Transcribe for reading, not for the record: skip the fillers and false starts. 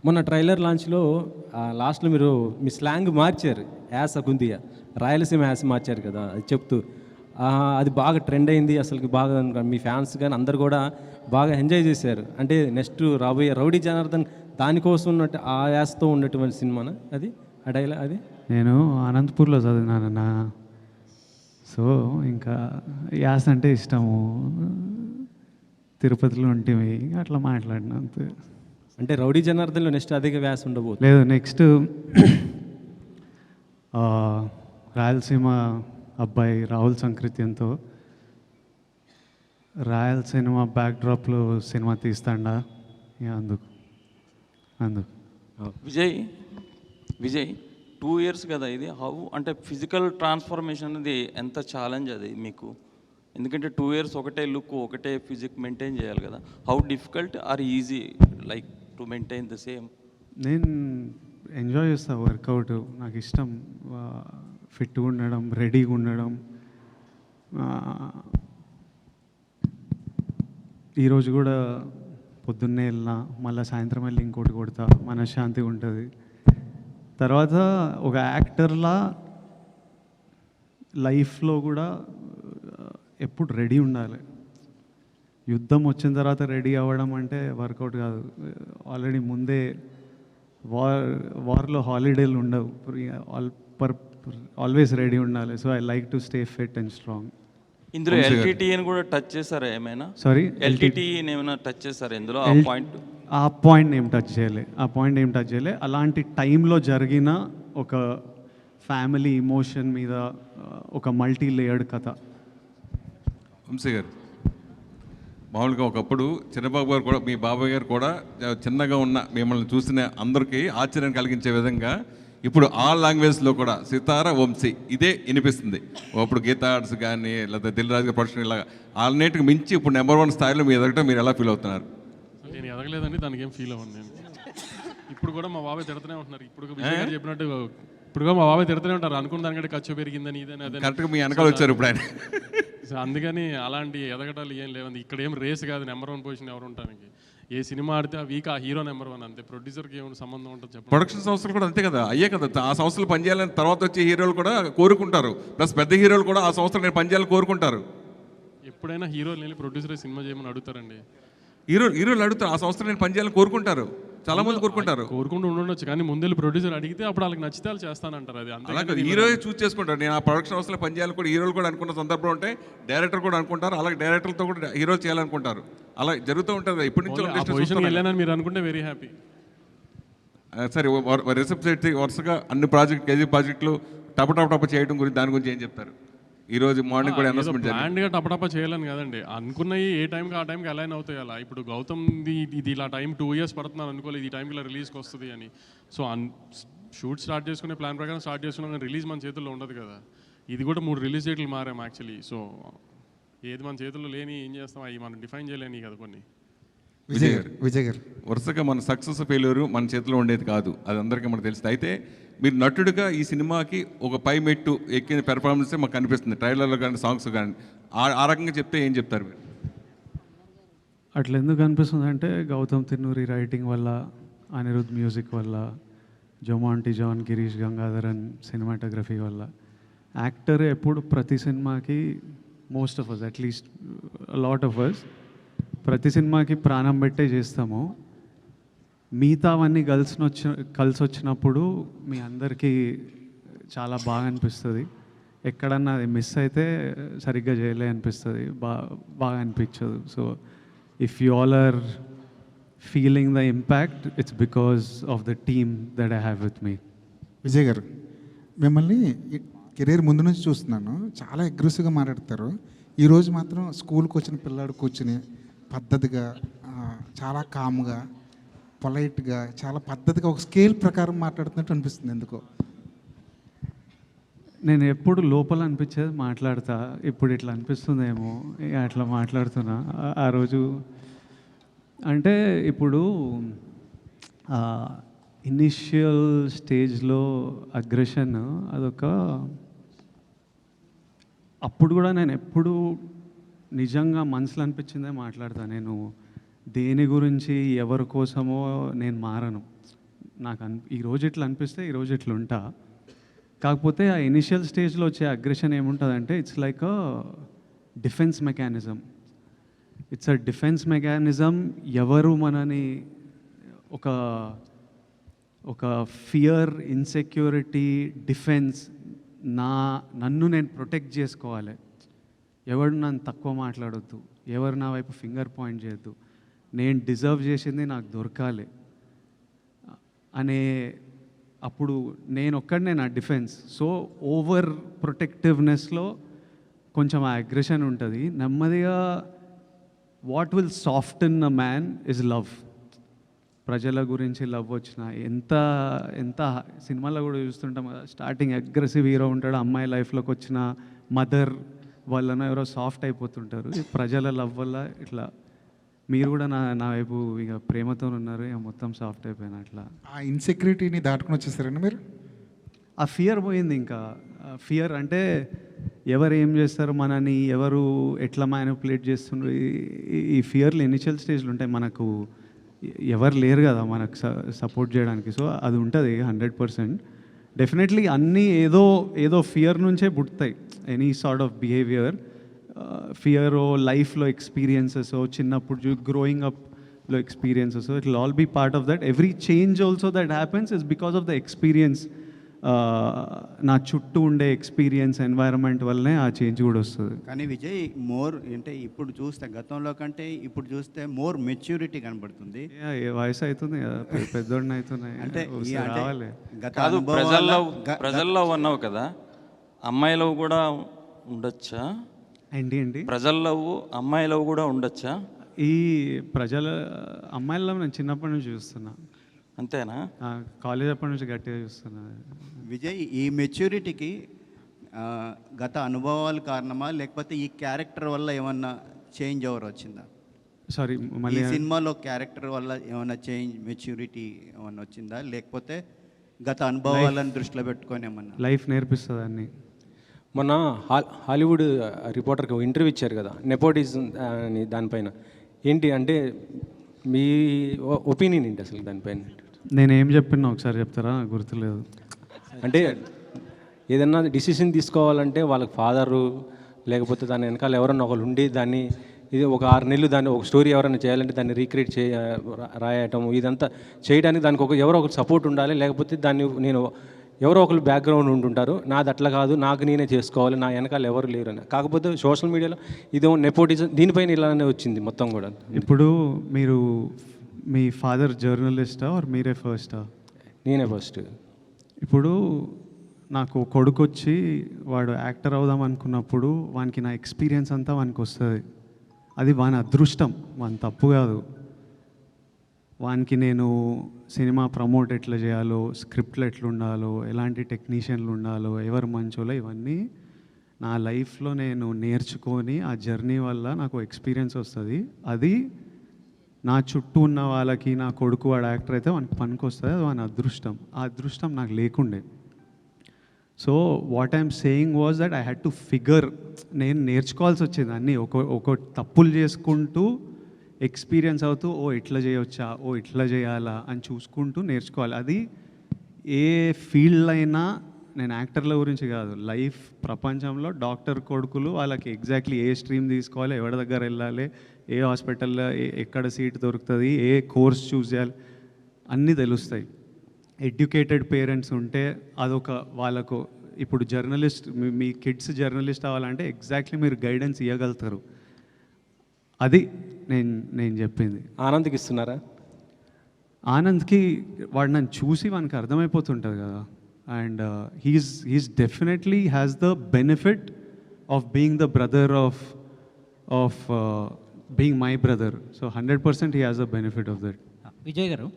మొన్న ట్రైలర్ లాంచ్లో లాస్ట్లో మీరు మీ స్లాంగ్ మార్చారు, యాస కుందియ రాయలసీమ యాస మార్చారు కదా, అది చెప్తూ అది బాగా ట్రెండ్ అయింది. అసలుకి బాగా మీ ఫ్యాన్స్ కానీ అందరు కూడా బాగా ఎంజాయ్ చేశారు. అంటే నెక్స్ట్ రాబోయే రౌడీ జనార్దన్ దానికోసం ఉన్నట్టు ఆ యాసతో ఉన్నటువంటి సినిమానా అది, ఆ డైలాగ్ అది? నేను అనంతపూర్లో చదివినానన్నా, సో ఇంకా యాస అంటే ఇష్టము, తిరుపతిలో ఉంటేవి అట్లా మాట్లాడిన అంతే. అంటే రౌడీ జనార్దన్లో నెక్స్ట్ అదే వ్యాస ఉండబోతుంది? లేదు, నెక్స్ట్ రాయలసీమ అబ్బాయి రాహుల్ సంకృత్యంతో రాయలసీమ బ్యాక్డ్రాప్లో సినిమా తీస్తాడా, అందుకు విజయ్ 2 years కదా ఇది. హౌ అంటే ఫిజికల్ ట్రాన్స్ఫర్మేషన్ అనేది ఎంత ఛాలెంజ్ అది మీకు? ఎందుకంటే 2 years ఒకటే లుక్ ఒకటే ఫిజిక్ మెయింటైన్ చేయాలి కదా. How difficult or easy like to maintain the same? నేను ఎంజాయ్ చేస్తాను వర్కౌట్, నాకు ఇష్టం ఫిట్గా ఉండడం, రెడీగా ఉండడం. ఈరోజు కూడా పొద్దున్నే వెళ్ళినా, మళ్ళీ సాయంత్రం వెళ్ళి ఇంకోటి కొడతా, మనశ్శాంతిగా ఉంటుంది. తర్వాత ఒక యాక్టర్లా లైఫ్లో కూడా ఎప్పుడు రెడీ ఉండాలి. యుద్ధం వచ్చిన తర్వాత రెడీ అవ్వడం అంటే వర్కౌట్ కాదు. ఆల్రెడీ ముందే వార్లో హాలిడేలు ఉండవు, ఆల్వేస్ రెడీ ఉండాలి. So I like to stay fit and strong. ఇందులో ఎల్టీటీని కూడా టచ్ చేశారా ఏమైనా? సారీ, ఎల్టీటీని ఏమైనా టచ్ చేశారా ఇందులో? ఆ పాయింట్ ఏం టచ్ చేయలే. అలాంటి టైంలో జరిగిన ఒక ఫ్యామిలీ ఇమోషన్ మీద ఒక మల్టీ లేయర్డ్ కథ. వంశీ గారు, మామూలుగా ఒకప్పుడు చిన్నబాబు గారు కూడా, మీ బాబాయ్ గారు కూడా చిన్నగా ఉన్న మిమ్మల్ని చూసిన అందరికీ ఆశ్చర్యం కలిగించే విధంగా ఇప్పుడు ఆల్ లాంగ్వేజ్లో కూడా సితార వంశీ ఇదే వినిపిస్తుంది. అప్పుడు గీతా ఆర్ట్స్ కానీ లేదా దిల్ రాజు ప్రొడక్షన్ ఇలాగా అన్నిటికి మించి ఇప్పుడు నెంబర్ 1 స్థాయిలో మీ ఎదగటం మీరు ఎలా ఫీల్ అవుతున్నారు? నేను ఎదగలేదండి, దానికి ఏం ఫీల్ అవ్వను నేను. ఇప్పుడు కూడా మా బాబాయ్ తిడుతూనే ఉంటున్నారు. ఇప్పుడు చెప్పినట్టు ఇప్పుడు మా బాబాయ్ తిడుతూనే ఉంటారు, అనుకున్న దానికంటే ఖర్చు పెరిగిందని ఇదని అదే. కరెక్ట్గా మీ వెనకాల వచ్చారు ఇప్పుడు ఆయన. సో అందుకని అలాంటి ఎదగటాలు ఏం లేవండి. ఇక్కడ ఏం రేస్ కాదు నెంబర్ 1 పొజిషన్ ఎవరు ఉండడానికి. ఏ సినిమా ఆడితే ఆ వీక్ ఆ హీరో నెంబర్ 1 అంతే. ప్రొడ్యూసర్కి ఏమైనా సంబంధం ఉంటుంది చెప్పండి? ప్రొడక్షన్ సంస్థలు కూడా అంతే కదా, అయ్యే కదా. ఆ సంస్థలు పనిచేయాలని తర్వాత వచ్చే హీరోలు కూడా కోరుకుంటారు, ప్లస్ పెద్ద హీరోలు కూడా ఆ సంస్థలు నేను పనిచేయాలని కోరుకుంటారు. ఎప్పుడైనా హీరోలు వెళ్ళి ప్రొడ్యూసర్ సినిమా చేయమని అడుగుతారండి. హీరోలు అడుగుతారు, ఆ సంస్థలు నేను పనిచేయాలని కోరుకుంటారు, చాలా మంది కోరుకుంటారు. కోరుకుంటూ ఉండొచ్చు, కానీ ముందు ప్రొడ్యూసర్ అడిగితే అప్పుడు వాళ్ళకి నచ్చితే వాళ్ళు చేస్తానంటారు. అది అలాగే హీరో చూస్ చేసుకుంటారు. నేను ఆ ప్రొడక్షన్ హౌస్లో పనిచేయాలని కూడా హీరోలు కూడా అనుకున్న సందర్భం ఉంటే డైరెక్టర్ కూడా అనుకుంటారు, అలాగే డైరెక్టర్తో కూడా హీరో చేయాలనుకుంటారు. అలా జరుగుతూ ఉంటుంది ఇప్పటి నుంచి. వెళ్ళానని మీరు అనుకుంటే వెరీ హ్యాపీ. సరే, రిసెప్ట్ వరుసగా అన్ని కేజీ ప్రాజెక్టులు టప చేయడం గురించి, దాని గురించి ఏం చెప్తారు? ఈరోజు మార్నింగ్ కూడా అనౌన్స్మెంట్ ప్లాన్గా టపటప చేయాలని కదండి, అనుకున్నవి ఏ టైంకి ఆ టైంకి అలైన్ అవుతాయి. అలా ఇప్పుడు గౌతమ్ ఇది ఇలా టైం 2 years పడుతున్నాను అనుకోలేదు, ఈ టైంకి ఇలా రిలీజ్కి వస్తుంది అని. సో షూట్ స్టార్ట్ చేసుకునే ప్లాన్ ప్రకారం స్టార్ట్ చేసుకున్నాం, కానీ రిలీజ్ మన చేతుల్లో ఉండదు కదా. ఇది కూడా 3 రిలీజ్ డేట్లు మారాం యాక్చువల్లీ. సో ఏది మన చేతుల్లో లేని ఏం చేస్తాం, అవి మనం డిఫైన్ చేయలేని కదా కొన్ని. విజయ్ గారు, వరుసగా మన సక్సెస్ ఫెయిల్యూర్ మన చేతిలో ఉండేది కాదు, అది అందరికీ మనకు తెలుస్తుంది. అయితే మీరు నటుడిగా ఈ సినిమాకి ఒక పై మెట్టు ఎక్కిన పెర్ఫార్మెన్సే మాకు కనిపిస్తుంది, ట్రైలర్లో కానీ సాంగ్స్ కానీ. ఆ రకంగా చెప్తే ఏం చెప్తారు మీరు? అట్లా ఎందుకు అనిపిస్తుంది అంటే, గౌతమ్ తిన్నూరి రైటింగ్ వల్ల, అనిరుద్ మ్యూజిక్ వల్ల, జొమాంటి జాన్, గిరీష్ గంగాధరన్ సినిమాటోగ్రఫీ వల్ల. యాక్టర్ ఎప్పుడు ప్రతి సినిమాకి, most of us at least lot of us, ప్రతి సినిమాకి ప్రాణం పెట్టే చేస్తాము. మిగతావన్నీ కలిసి వచ్చినప్పుడు మీ అందరికీ చాలా బాగా అనిపిస్తుంది. ఎక్కడన్నా అది మిస్ అయితే సరిగ్గా చేయలే అనిపిస్తుంది, బాగా అనిపించదు. So if you all are feeling the impact, it's because of the team that I have with me. Vijay garu, మిమ్మల్ని కెరీర్ ముందు నుంచి చూస్తున్నాను, చాలా అగ్రెసివ్గా మాట్లాడతారు. ఈరోజు మాత్రం స్కూల్కి వచ్చిన పిల్లాడు కూర్చుని పద్ధతిగా, చాలా కామ్గా, పొలైట్గా, చాలా పద్ధతిగా ఒక స్కేల్ ప్రకారం మాట్లాడుతున్నట్టు అనిపిస్తుంది. ఎందుకో నేను ఎప్పుడు లోపల అనిపించేది మాట్లాడతా, ఇప్పుడు ఇట్లా అనిపిస్తుందేమో అట్లా మాట్లాడుతున్నా. ఆ రోజు అంటే ఇప్పుడు ఇనిషియల్ స్టేజ్లో అగ్రెషన్ అదొక, అప్పుడు కూడా నేను ఎప్పుడు నిజంగా మనసులో అనిపించిందే మాట్లాడతా. నేను దేని గురించి ఎవరి కోసమో నేను మారను. నాకు ఈరోజు ఇట్లా అనిపిస్తే ఈరోజు ఇట్లా ఉంటా. కాకపోతే ఆ ఇనిషియల్ స్టేజ్లో వచ్చే అగ్రెషన్ ఏముంటుందంటే it's like a defence mechanism. It's a defence mechanism. ఎవరు మనని ఒక ఫియర్, ఇన్సెక్యూరిటీ, డిఫెన్స్, నన్ను నేను ప్రొటెక్ట్ చేసుకోవాలి. ఎవరు నన్ను తక్కువ మాట్లాడొద్దు, ఎవరు నా వైపు ఫింగర్ పాయింట్ చేయొద్దు, నేను డిజర్వ్ చేసింది నాకు దొరకాలి అనే అప్పుడు నేను ఒక్కడనే నా డిఫెన్స్. సో ఓవర్ ప్రొటెక్టివ్నెస్లో కొంచెం ఆ అగ్రెషన్ ఉంటుంది. నెమ్మదిగా what will soften a man is love. ప్రజల గురించి లవ్ వచ్చిన ఎంత సినిమాల్లో కూడా చూస్తుంటాం కదా, స్టార్టింగ్ అగ్రెసివ్ హీరో ఉంటాడు, అమ్మాయి లైఫ్లోకి వచ్చిన మదర్ వాళ్ళనో ఎవరో సాఫ్ట్ అయిపోతుంటారు. ఈ ప్రజల లవ్ వల్ల ఇట్లా మీరు కూడా నా వైపు ఇక ప్రేమతో ఉన్నారు, ఇక మొత్తం సాఫ్ట్ అయిపోయినా అట్లా. ఆ ఇన్సెక్యూరిటీని దాటుకుని వచ్చేసారండి మీరు? ఆ ఫియర్ పోయింది. ఇంకా ఫియర్ అంటే ఎవరు ఏం చేస్తారు, మనని ఎవరు ఎట్లా మ్యానిపులేట్ చేస్తుండ్రు, ఈ ఫియర్లు ఇనిషియల్ స్టేజ్లు ఉంటాయి. మనకు ఎవరు లేరు కదా మనకు సపోర్ట్ చేయడానికి. సో అది ఉంటుంది 100%. డెఫినెట్లీ అన్నీ ఏదో ఫియర్ నుంచే పుడతాయి. Any sort of behaviour, fear లైఫ్లో ఎక్స్పీరియన్సెస్, చిన్నప్పుడు గ్రోయింగ్ అప్లో experiences, it will all be part of that. Every change also that happens is because of the experience. నా చుట్టూ ఉండే ఎక్స్పీరియన్స్, ఎన్వైరన్మెంట్ వల్లనే ఆ చేంజ్ కూడా వస్తుంది. కానీ విజయ్ మోర్ అంటే ఇప్పుడు చూస్తే గతంలో కంటే ఇప్పుడు చూస్తే మోర్ మెచ్యూరిటీ కనబడుతుంది. ఏ వయసు అవుతుంది కదా, పెద్దోడిని అవుతున్నాయి అంటే రావాలి. గత కాదు, అనుభవాల ప్రజల్లో ఉన్నావు కదా, అమ్మాయి లవ్ కూడా ఉండొచ్చా? ఏంటి ప్రజల లవ్, అమ్మాయి లవ్ కూడా ఉండొచ్చా? ఈ ప్రజల అమ్మాయిల్లో నేను చిన్నప్పటి నుంచి చూస్తున్నా. అంతేనా? కాలేజ్ అప్పటి నుంచి గట్టిగా చూస్తున్నా. విజయ్, ఈ మెచ్యూరిటీకి గత అనుభవాలు కారణమా, లేకపోతే ఈ క్యారెక్టర్ వల్ల ఏమన్నా చేంజ్ ఓవర్ వచ్చిందా? సారీ, ఈ మళ్ళీ సినిమాలో క్యారెక్టర్ వల్ల ఏమైనా చేంజ్, మెచ్యూరిటీ ఏమన్నా వచ్చిందా, లేకపోతే గత అనుభవాలను దృష్టిలో పెట్టుకొని ఏమన్నా? లైఫ్ నేర్పిస్తుంది అన్ని. మొన్న హాలీవుడ్ రిపోర్టర్కి ఇంటర్వ్యూ ఇచ్చారు కదా, నెపోటిజం అని, దానిపైన ఏంటి అంటే మీ ఒపీనియన్ ఏంటి అసలు దానిపైన? నేనేం చెప్పినా ఒకసారి చెప్తారా? నాకు గుర్తులేదు. అంటే ఏదన్నా డిసిషన్ తీసుకోవాలంటే వాళ్ళకి ఫాదరు లేకపోతే దాని వెనకాల ఎవరన్నా ఒకళ్ళు ఉండి దాన్ని ఇది ఒక 6 నెలలు దాన్ని ఒక స్టోరీ ఎవరైనా చేయాలంటే దాన్ని రీక్రియేట్ రాయటం, ఇదంతా చేయడానికి దానికి ఎవరో ఒకరు సపోర్ట్ ఉండాలి. లేకపోతే దాన్ని ఎవరో ఒకరు బ్యాక్గ్రౌండ్ ఉంటుంటారు. నాది అట్లా కాదు, నాకు నేనే చేసుకోవాలి, నా వెనకాల ఎవరు లేరు అని. కాకపోతే సోషల్ మీడియాలో ఇదేమో నెపోటిజం, దీనిపైన ఇలానే వచ్చింది మొత్తం కూడా. ఇప్పుడు మీరు మీ ఫాదర్ జర్నలిస్టా ఆర్ మీరే ఫస్టా? నేనే ఫస్ట్. ఇప్పుడు నాకు కొడుకు వచ్చి వాడు యాక్టర్ అవుదాం అనుకున్నప్పుడు వానికి నా ఎక్స్పీరియన్స్ అంతా వానికి వస్తుంది. అది వాని అదృష్టం, వాని తప్పు కాదు. వానికి నేను సినిమా ప్రమోట్ ఎట్లా చేయాలో, స్క్రిప్ట్లు ఎట్లా ఉండాలో, ఎలాంటి టెక్నీషియన్లు ఉండాలో, ఎవరు మంచోలో, ఇవన్నీ నా లైఫ్లో నేను నేర్చుకొని ఆ జర్నీ వల్ల నాకు ఎక్స్పీరియన్స్ వస్తుంది. అది నా చుట్టూ ఉన్న వాళ్ళకి, నా కొడుకు వాడు యాక్టర్ అయితే వానికి పనికి వస్తుంది. అది వాని అదృష్టం. ఆ అదృష్టం నాకు లేకుండే. So what I'm saying was that I had to figure. నేను నేర్చుకోవాల్సి వచ్చింది అన్నీ. ఒక తప్పులు చేసుకుంటూ ఎక్స్పీరియన్స్ అవుతూ, ఓ ఇట్లా చేయవచ్చా, ఓ ఇట్లా చేయాలా అని చూసుకుంటూ నేర్చుకోవాలి. అది ఏ ఫీల్డ్ అయినా, నేను యాక్టర్ల గురించి కాదు, లైఫ్ ప్రపంచంలో డాక్టర్ కొడుకులు వాళ్ళకి ఎగ్జాక్ట్లీ ఏ స్ట్రీమ్ తీసుకోవాలి, ఎవరి దగ్గర వెళ్ళాలి, ఏ హాస్పిటల్లో ఎక్కడ సీట్ దొరుకుతుంది, ఏ కోర్స్ చూస్ చేయాలి, అన్నీ తెలుస్తాయి. ఎడ్యుకేటెడ్ పేరెంట్స్ ఉంటే అదొక వాళ్ళకు. ఇప్పుడు జర్నలిస్ట్, మీ కిడ్స్ జర్నలిస్ట్ అవ్వాలంటే ఎగ్జాక్ట్లీ మీరు గైడెన్స్ ఇవ్వగలుగుతారు. అది నేను చెప్పింది. ఆనంద్కి ఇస్తున్నారా? ఆనంద్కి వాడు నన్ను చూసి వానికి అర్థమైపోతుంటుంది కదా. And he's definitely has the benefit of being the brother of being my brother. So 100% he has the benefit of that. Vijay గారు,